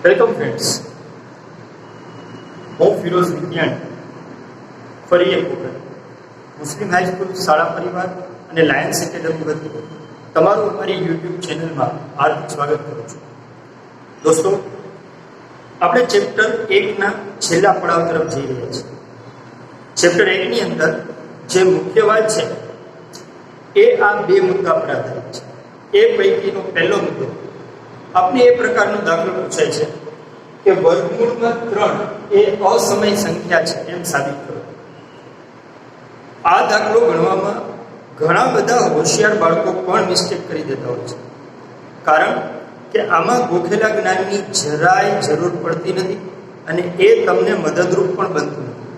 Welcome friends, હું ફિરોઝ વિજ્ઞાન ફરી એક વખત મુસ્લિમ હાઈસ્કૂલ શાળા પરિવાર અને લાયન્સ એકેડમી વતી તમારું અમારી યુટ્યુબ ચેનલમાં હાર્દિક સ્વાગત કરું છું. દોસ્તો, આપણે ચેપ્ટર 1ના છેલ્લા પડાવ તરફ જઈ રહ્યા છીએ. ચેપ્ટર 1ની અંદર જે મુખ્ય વાત છે એ આ બે મુદ્દા પર આધારિત છે. એ પૈકીનો પહેલો મુદ્દો, આપણે એ પ્રકારનો દાખલો પૂછાય છે કે વર્ગમૂળમાં 3 એ અસમય સંખ્યા છે એમ સાબિત કરો. આ દાખલો ગણવામાં ઘણા બધા હોશિયાર બાળકો પણ મિસ્ટેક કરી દેતા હોય છે, કારણ કે આમાં ગોખેલા જ્ઞાનની જરાય જરૂર પડતી નથી અને એ તમને મદદરૂપ પણ બનતું નથી.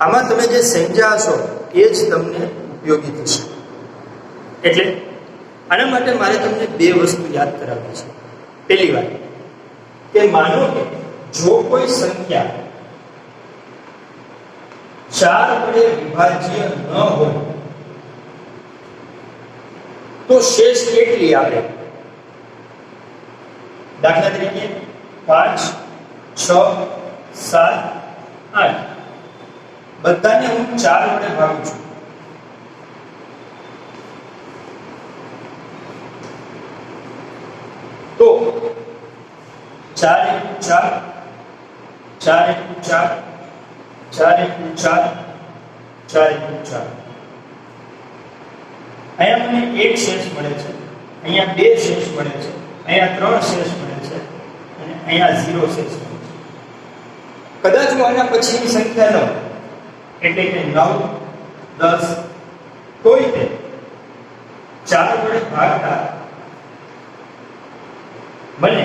આમાં તમે જે સમજ્યા છો એ જ તમને ઉપયોગી થશે. એટલે આના માટે મારે તમને બે વસ્તુ યાદ કરાવવી છે. પહેલી વાત કે માનો કે જો કોઈ સંખ્યા 4 વડે વિભાજ્ય ન હોય તો શેષ કેટલી આવે? દાખલા તરીકે 5, 6, 7, 8 બધાને હું 4 વડે ભાગું છું. તો 4 × 4, 4 × 4, 4 × 4, 4 × 4. અહીંયા મને એક શેષ મળે છે, અહીંયા બે શેષ મળે છે, અહીંયા 3 શેષ મળે છે અને અહીંયા 0 શેષ મળે છે. કદાચ હું આના પછીની સંખ્યા લઉં એટલે કે 9, 10 તોય તે 4 વડે ભાગતા મને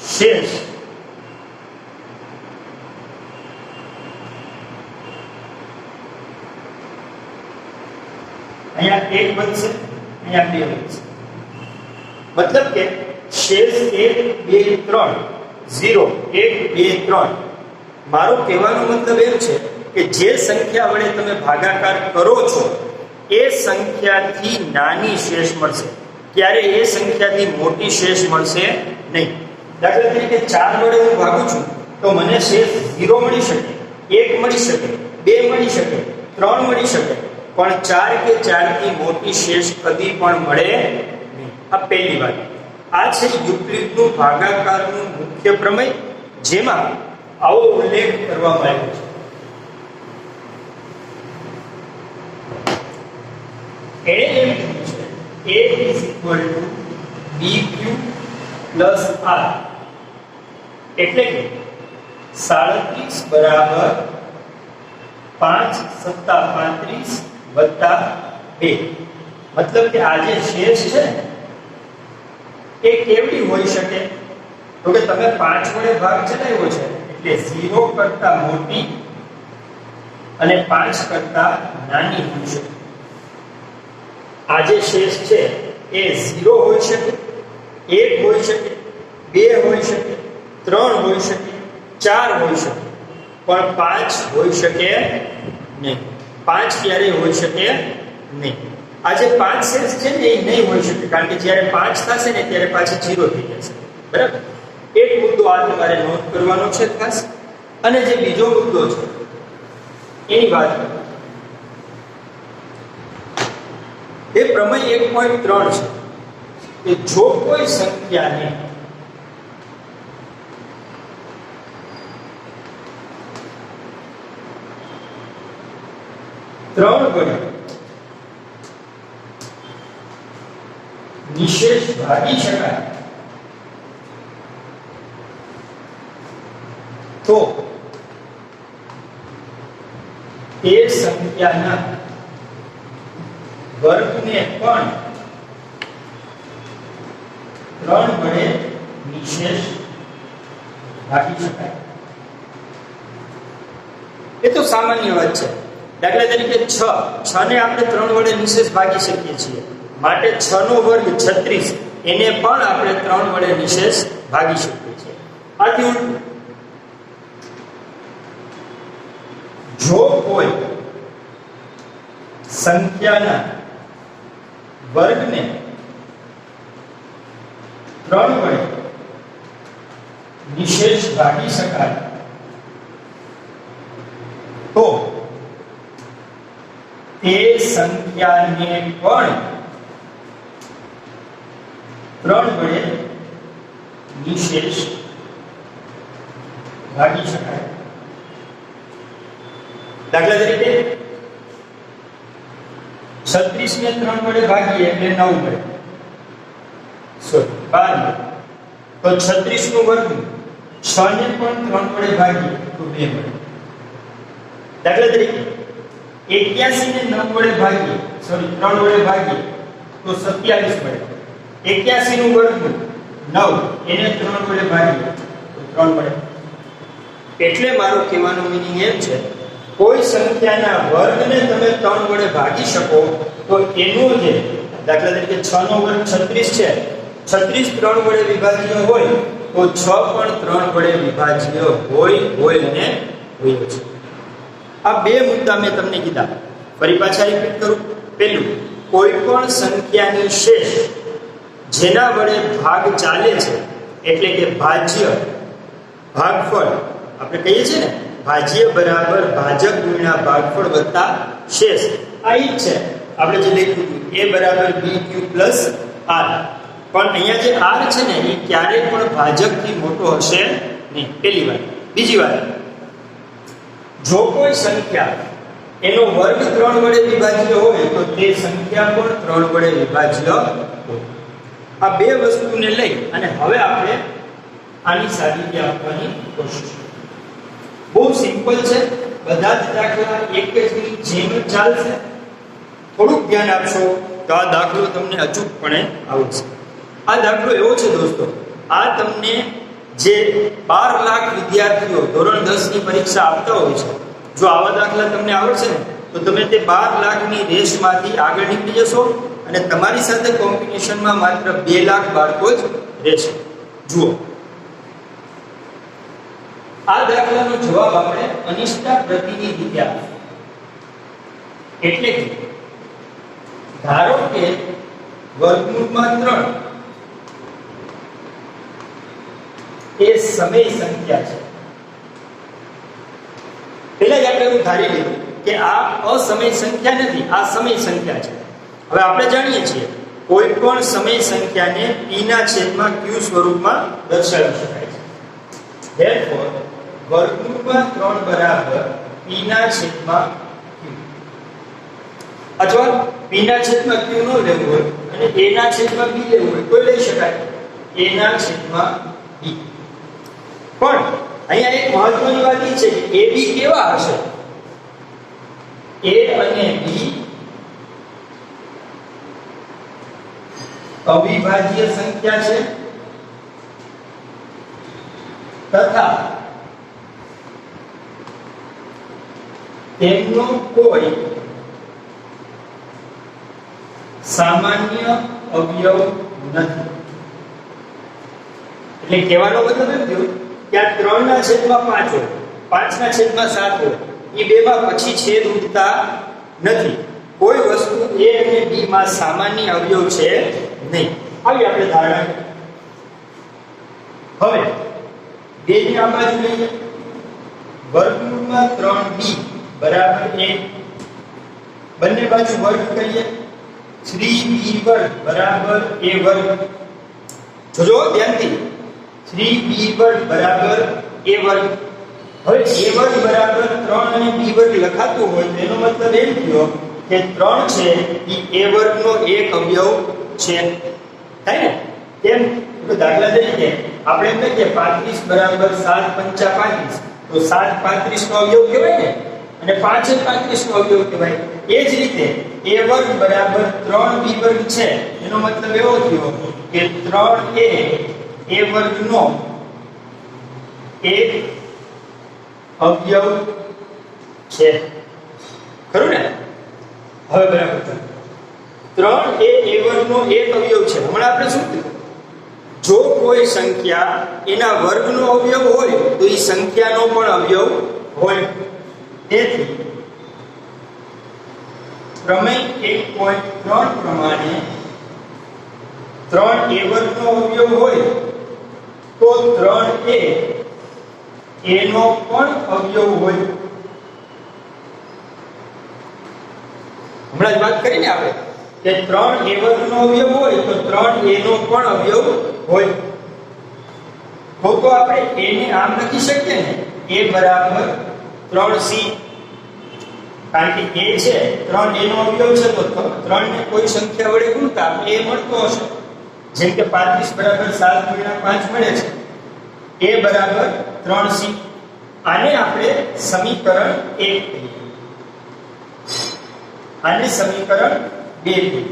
શેષ અહીંયા 1 બનશે, અહીંયા 2 બનશે. મતલબ કે શેષ 1, 2, 3, 0, 1, 2, 3. મારો કહેવાનો મતલબ એમ છે કે જે સંખ્યા વડે તમે ભાગાકાર કરો છો એ સંખ્યાથી નાની શેષ મળશે, ત્યારે એ સંખ્યાથી મોટી શેષ મળશે નહીં. દાખલા તરીકે 4 વડે હું ભાગું છું તો મને શેષ 0 મળી શકે, 1 મળી શકે, 2 મળી શકે, 3 મળી શકે, પણ 4 કે 4 થી મોટી શેષ કદી પણ મળે નહીં. આ પહેલી વાત. આ છે યુક્લિડનું ભાગાકારનું મુખ્ય પ્રમેય, જેમાં આવો ઉલ્લેખ કરવામાં આવ્યો છે. એણે એમ કીધું છે A = BQ + R, એટલે કે 37 = 5 + 35 + 2. મતલબ કે આ જે શેષ છે એ કેવડી હોઈ શકે? તો કે તમે 5 વડે ભાગ ચલાવ્યો છે એટલે 0 કરતા મોટી અને 5 કરતા નાની હોઈ શકે. આ જે શેષ છે એ 0 હોઈ શકે, 1 હોઈ શકે, 2 હોઈ શકે, 3 હોઈ શકે, 4 હોઈ શકે, પણ 5 હોઈ શકે નહીં. 5 ક્યારેય હોઈ શકે નહીં. આ જે 5 શેષ છે ને એ નહીં હોઈ શકે, કારણ કે જ્યારે 5 થશે ને ત્યારે પાછી 0 થઈ જશે. બરાબર? એક મુદ્દો આ તમારે નોટ કરવાનો છે ખાસ. અને જે બીજો મુદ્દો છે એની વાત કરીએ. એ પ્રમેય 1.3 છે કે જો કોઈ સંખ્યાને ત્રણ વડે નિશેષ ભાગી શકાય તો તે સંખ્યાના વર્ગને પણ 3 વડે નિશેષ ભાગી શકાય. એ તો સામાન્ય વાત છે. દાખલા તરીકે 6 ને આપણે 3 વડે નિશેષ ભાગી શકીએ છીએ, માટે 6 નો વર્ગ 36 એને પણ આપણે 3 વડે નિશેષ ભાગી શકીએ છીએ. આથી ઉલટું, જો કોઈ સંખ્યાના વર્ગને 3 વડે નિશેષ ભાગી શકાય તો તે સંખ્યાને પણ 3 વડે નિશેષ ભાગી શકાય. દાખલા તરીકે 36 ને 3 વડે ભાગીએ એટલે 9 મળે. સોરી 12 તો 36 નું વર્ગમૂળ 6 ને પણ 3 વડે ભાગીએ તો 2 મળે. દાખલા તરીકે 81 ને 9 વડે ભાગીએ સોરી 3 વડે ભાગીએ તો 27 મળે. 81 નું વર્ગમૂળ 9 એને 3 વડે ભાગીએ તો 3 મળે. એટલે મારો કહેવાનો મીનિંગ એમ છે કોઈ સંખ્યાના વર્ગને તમે 3 વડે ભાગી શકો તો એનો જે દાખલા તરીકે 6 નો વર્ગ 36 છે 36 3 વડે વિભાજ્ય હોય તો 6 પણ 3 વડે વિભાજ્ય હોય અને હોય છે. આ બે મુદ્દા મેં તમને કીધા. ફરી પાછા રિપીટ કરું. પહેલું, કોઈ પણ સંખ્યાની શેષ જેના વડે ભાગ ચાલે છે એટલે કે ભાજ્ય ભાગફળ આપણે કહીએ છીએ ને ભાજ્ય બરાબર ભાજક ગુણ્યા ભાગફળ વત્તા શેષ. આ ઈ છે આપણે જે લખ્યું હતું a બરાબર bq પ્લસ r. પણ અહીંયા જે r છે ને એ ક્યારેય પણ ભાજકથી મોટો હશે નહીં. પહેલી વાત. બીજી વાત, જો કોઈ સંખ્યા એનો વર્ગ 3 વડે વિભાજ્ય હોય તો તે સંખ્યા પણ 3 વડે વિભાજ્ય હોય. આ બે વસ્તુને લઈ અને હવે આપણે આની સાબિતી આપવાની કોશિશ. બહુ સિમ્પલ છે. બધા જ દાખલા એક જ જેમ ચાલશે. થોડુંક ધ્યાન આપશો તો આ દાખલો તમને અચૂકપણે આવડશે. આ દાખલો એવો છે દોસ્તો, આ તમને જે 12 લાખ વિદ્યાર્થીઓ ધોરણ 10 ની પરીક્ષા આપતા હોય છે, જો આવા દાખલા તમને આવડશે ને તો તમે તે 12 લાખની રેસમાંથી આગળ નીકળી જશો અને તમારી સાથે કોમ્પિટિશનમાં માત્ર 2 લાખ બાળકો જ રહેશે. જુઓ, આ દાખલાનો જવાબ આપણે અનિષ્ટા પ્રતિનિધિ આપીશું. એટલે કે ધારો કે વર્ગમૂળમાં 3 એ સમય સંખ્યા છે. પહેલા જ આપણે એવું ધારી લીધું કે આ અસમય સંખ્યા નથી, આ સમય સંખ્યા છે. હવે આપણે જાણીએ છીએ કોઈ પણ સમય સંખ્યાને p ના છેદમાં q સ્વરૂપમાં દર્શાવી શકાય છે. Therefore વર્ગમૂળમાં 3 બરાબર p ના છેદમાં q, અથવા p ના છેદમાં q નો લેવું હોય અને a ના છેદમાં b લેવું હોય તો લઈ શકાય. a ના છેદમાં b. પણ અહીંયા એક મહત્વની વાત એ છે કે a b કેવા હશે? a અને b અવિભાજ્ય સંખ્યા છે તથા તેમનો કોઈ સામાન્ય અવયવ નથી. એટલે કહેવાનો મતલબ એમ થયો કે આ 3 ના છેદમાં 5 હોય, 5 ના છેદમાં 7 હોય, એ બેમાં પછી છેદ ઉડતા નથી. કોઈ વસ્તુ a અને b માં સામાન્ય અવયવ છે નહીં. આવી આપણે ધારણા કરી. હવે બે ની આ બાજુ લઈએ. વર્ગમૂળમાં 3b બરાબર 1, બંને બાજુ વર્ગ કરીએ. 3b વર્ગ બરાબર a વર્ગ. જોજો ધ્યાનથી, 3b વર્ગ બરાબર a વર્ગ. હવે a વર્ગ બરાબર 3 અને b વર્ગ લખાતું હોય તો એનો મતલબ એમ થયો કે 3 છે એ a વર્ગનો એક અવયવ છે. થાય ને? કેમ? તો દાખલા તરીકે આપણે એમ કહીએ 35 બરાબર 7 પંચા 35, તો 7 35 નો અવયવ કહેવાય ને, અને 5 35 નો અવયવ કહેવાય. એ જ રીતે a વર્ગ બરાબર 3b વર્ગ છે, એનો મતલબ એવો થયો કે 3a a વર્ગનો એક અવયવ છે. ખરું ને? હવે બરાબર 3 એ a વર્ગનો એક અવયવ છે. હમણાં આપણે શું કીધું? જો કોઈ સંખ્યા એના વર્ગનો અવયવ હોય તો એ સંખ્યાનો પણ અવયવ હોય. તેથી પ્રમેય 1.3 પ્રમાણે 3 a વર્ગનો અવયવ હોય તો 3a એનો પણ અવયવ હોય. હમણાં જ વાત કરીને આપણે કે 3a વર્ગનો અવયવ હોય તો 3a નો પણ અવયવ હોય. તો આપણે a ને આમ લખી શકીએ ને, a બરાબર 3c, કારણ કે a છે 3a નો અવયવ છે તો 3 ને કોઈ સંખ્યા વડે ગુણતા a મળતો હશે. જેમ કે 35 બરાબર 7 ગુણ્યા 5 મળે છે. a બરાબર 3c. આને આપણે સમીકરણ 1 કહીએ, આને સમીકરણ 2 કહીએ.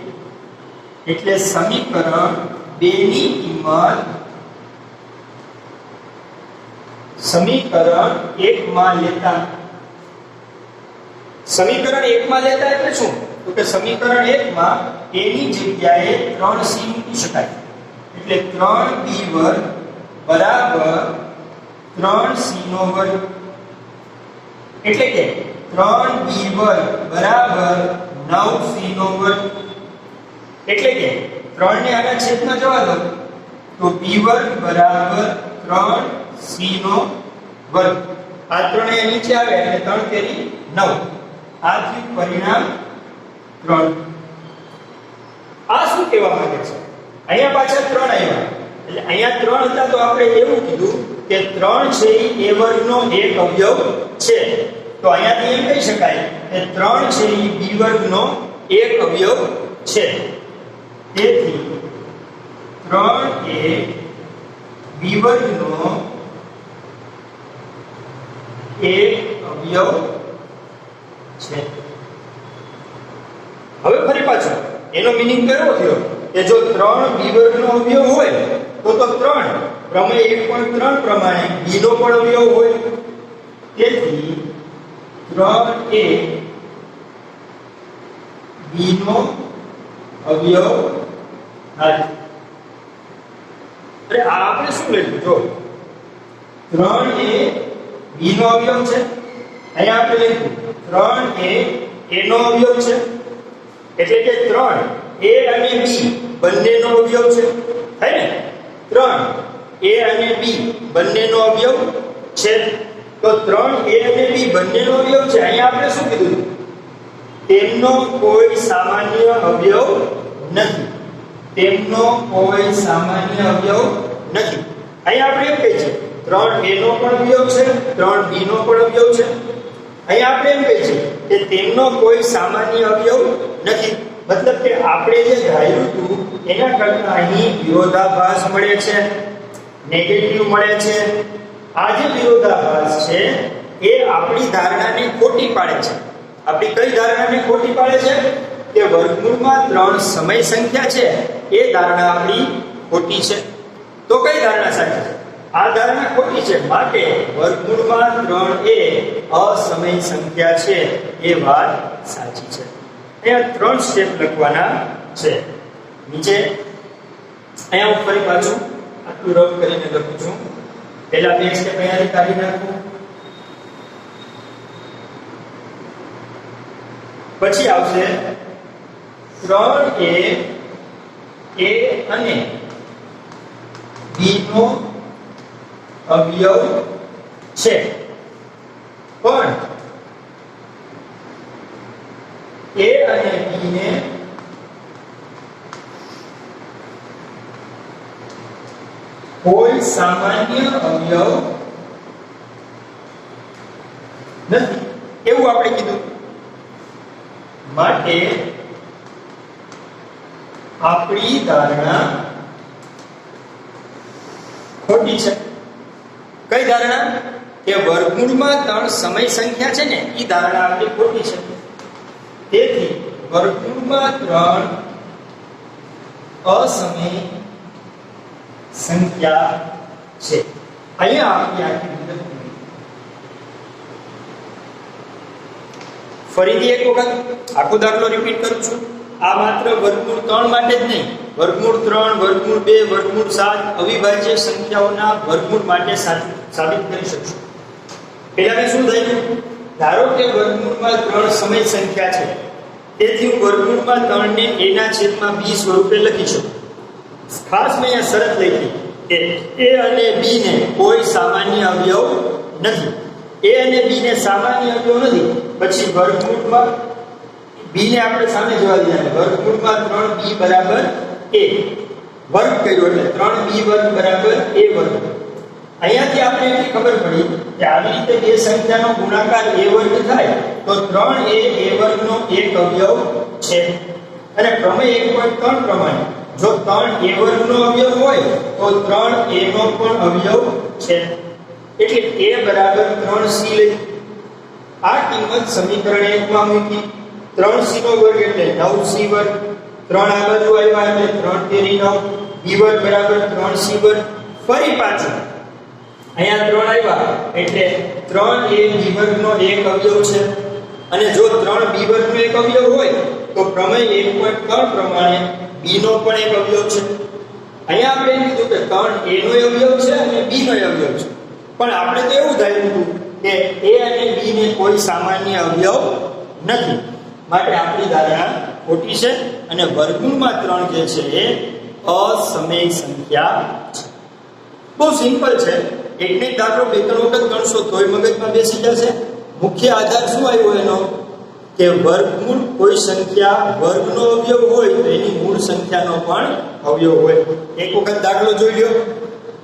એટલે સમીકરણ 2 ની કિંમત સમીકરણ 1 માં લેતા, સમીકરણ 1 માં લેતા એટલે શું? તો કે સમીકરણ 1 માં a ની જગ્યાએ 3c મૂકી શકાય. એટલે 3b વર્ગ બરાબર 3c નો વર્ગ. એટલે કે 3b વર્ગ બરાબર 9c નો વર્ગ. એટલે કે 3 ને આના છેદમાં જવા દો તો b વર્ગ બરાબર 3c નો વર્ગ. આ 3 એ નીચે આવે એટલે 3 તેરી 9. આ થયું પરિણામ 3. આ શું કહેવા માંગે છે? અહીંયા પાછા 3 આવ્યા. એટલે અહીંયા 3 હતા તો આપણે એવું કીધું કે 3 છે એ a વર્ગનો એક અવયવ છે. તો અહીંયાથી એમ કહી શકાય કે 3 છે એ b વર્ગનો એક અવયવ છે. તેથી 3 એ b વર્ગનો એક અવયવ છે. હવે ફરી પાછો એનો મીનિંગ કેવો થયો કે જો 3 b વર્ગનો અવયવ હોય તો 3 પ્રમેય 1.3 પ્રમાણે b નો પણ અવયવ હોય. તેથી 3 એ b નો અવયવ થાય. અરે આ આપણે શું લખ્યું? જો 3 એ b નો અવયવ છે. અહીંયા આપણે લખ્યું 3 એ a નો અવયવ છે. એટલે કે 3 a અને b બંનેનો અવયવ છે. હે ને? 3 a અને b બંનેનો અવયવ છે. તો 3 a અને b બંનેનો અવયવ છે. અહીંયા આપણે શું કીધું? તેમનો કોઈ સામાન્ય અવયવ નથી. તેમનો કોઈ સામાન્ય અવયવ નથી. અહીંયા આપણે એમ કહીએ છીએ 3a નો પણ અવયવ છે, 3b નો પણ અવયવ છે. અહીંયા આપણે એમ કહીએ છીએ કે તેમનો કોઈ સામાન્ય અવયવ નથી. મતલબ કે આપણે જે ધાર્યું હતું એના કરતાં અહીં વિરોધાભાસ મળે છે, નેગેટિવ મળે છે. આ જે વિરોધાભાસ છે એ આપણી ધારણાને ખોટી પાડે છે. આપણી કઈ ધારણાને ખોટી પાડે છે? કે વર્ગમૂળમાં 3 સમય સંખ્યા છે એ ધારણા આપણી ખોટી છે. તો કઈ ધારણા સાચી છે? આ ધારણા ખોટી છે. માટે વર્ગમૂળમાં 3 એ અસમય સંખ્યા છે એ વાત સાચી છે. અહીંયા 3 સ્ટેપ લખવાના છે. નીચે અહીંયા હું ફરી પાછું આટલું રફ કરીને લખું છું. પહેલા 2 સ્ટેપ અહીંયાથી કાઢી નાખું. પછી આવશે 3 એ a અને b નો અવયવ છે. પણ a અને b ને કોઈ સામાન્ય અવયવ નથી એવું આપણે કીધું. માટે આપણી ધારણા ખોટી છે. કઈ ધારણા? કે વર્ગમૂળમાં 3 સમય સંખ્યા છે ને એ ધારણા આપણી ખોટી છે. તેથી વર્ગમૂળમાં 3 અસમય સંખ્યા છે. અહીંયા આપણી આખી વિગત ફરીથી એક વખત આખો દાખલો રિપીટ કરું છું. આ માત્ર વર્ગમૂળ 3 માટે જ નહીં, વર્ગમૂળ 3, વર્ગમૂળ 2, વર્ગમૂળ 7 અવિભાજ્ય સંખ્યાઓના વર્ગમૂળ માટે સાબિત કરી શકશું. પહેલા શું થયું? ધારો કે વર્ગમૂળમાં 3 સમય સંખ્યા છે. તેથી હું વર્ગમૂળમાં 3 ને a ના છેદમાં b સ્વરૂપે લખી શકું. ખાસ મેં અહીંયા શરત લખી કે એ અને બી ને કોઈ સામાન્ય અવયવ નથી. એ અને બી ને સામાન્ય અવયવ નથી, પછી વર્ગમૂળમાં બી ને આપણે સામે જોવા દઈએ. વર્ગમૂળમાં 3b બરાબર a વર્ગ કર્યો એટલે 3b વર્ગ બરાબર a વર્ગ. અહીંયાથી આપણે એટલી ખબર પડી કે આવી રીતે બે સંખ્યાનો ગુણાકાર a વર્ગ થાય તો 3a a વર્ગનો એક અવયવ છે. અને પ્રમેય 1.3 પ્રમાણે જો 3a વર્ગનો અવયવ હોય તો 3a નો પણ અવયવ છે. એટલે a બરાબર 3c લઈ આ કિંમત સમીકરણ 1 માં મૂકી. 3c નો વર્ગ એટલે 9c વર્ગ, 3 આ બાજુ આવ્યા એટલે 3 તેરી 9, b વર્ગ બરાબર 3c વર્ગ. ફરી પાછું અહીંયા 3 આવ્યા એટલે 3a b વર્ગનો એક અવયવ છે. અને જો 3b વર્ગનો એક અવયવ હોય તો પ્રમેય 1.3 પ્રમાણે b નો પણ એક અવયવ છે. અહીંયા આપણે કીધું કે 3a નો અવયવ છે અને b નો અવયવ છે, પણ આપણે તો એવું ધાર્યું હતું કે a અને b ને કોઈ સામાન્ય અવયવ નથી, માટે આપણી ધારણા ખોટી છે. અને વર્ગમૂળમાં 3 જે છે એ અસમય સંખ્યા છે. બહુ સિમ્પલ છે. એકને દાખલો બે ત્રણ વખત ગણશો તોય મગજમાં બેસી જશે. મુખ્ય આધાર શું આવ્યો એનો કે વર્ગમૂળ કોઈ સંખ્યા વર્ગનો અવયવ હોય તો એની મૂળ સંખ્યાનો પણ અવયવ હોય. એક વખત દાખલો જોઈ લ્યો.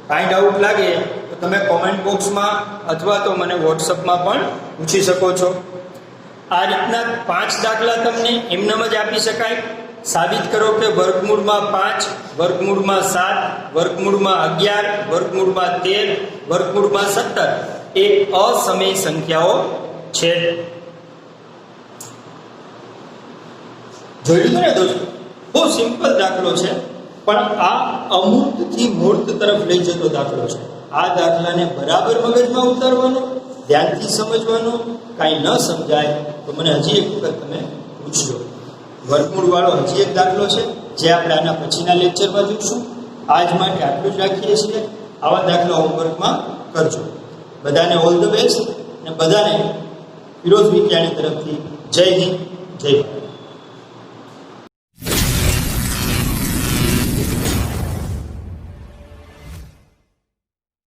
કાંઈ ડાઉટ લાગે તો તમે કોમેન્ટ બોક્સમાં અથવા તો મને વોટ્સઅપમાં પણ પૂછી શકો છો. આ રીતના 5 દાખલા તમને એમનેમ જ આપી શકાય. સાબિત કરો કે વર્ગમૂળમાં 5, વર્ગમૂળમાં 7, વર્ગમૂળમાં 11, વર્ગમૂળમાં 13, વર્ગમૂળમાં 17 એ અસમય સંખ્યાઓ છે. જોઈ લીધું ને દોસ્તો? બહુ સિમ્પલ દાખલો છે, પણ આ અમૂર્તથી મૂર્ત તરફ લઈ જતો દાખલો છે. આ દાખલાને બરાબર મગજમાં ઉતારવાનો, ધ્યાનથી સમજવાનો. કાંઈ ન સમજાય તો મને હજી એક વખત તમે પૂછજો. વર્ગમૂળ વાળો હજી એક દાખલો છે જે આપણે આના પછીના લેક્ચરમાં જોઈશું. આજ માટે આટલું જ રાખીએ છીએ. આવા દાખલા હોમવર્કમાં કરજો. બધાને ઓલ ધ બેસ્ટ અને બધાને ફિરોઝ વિદ્યાની તરફથી જય હિન્દ, જય ભારત.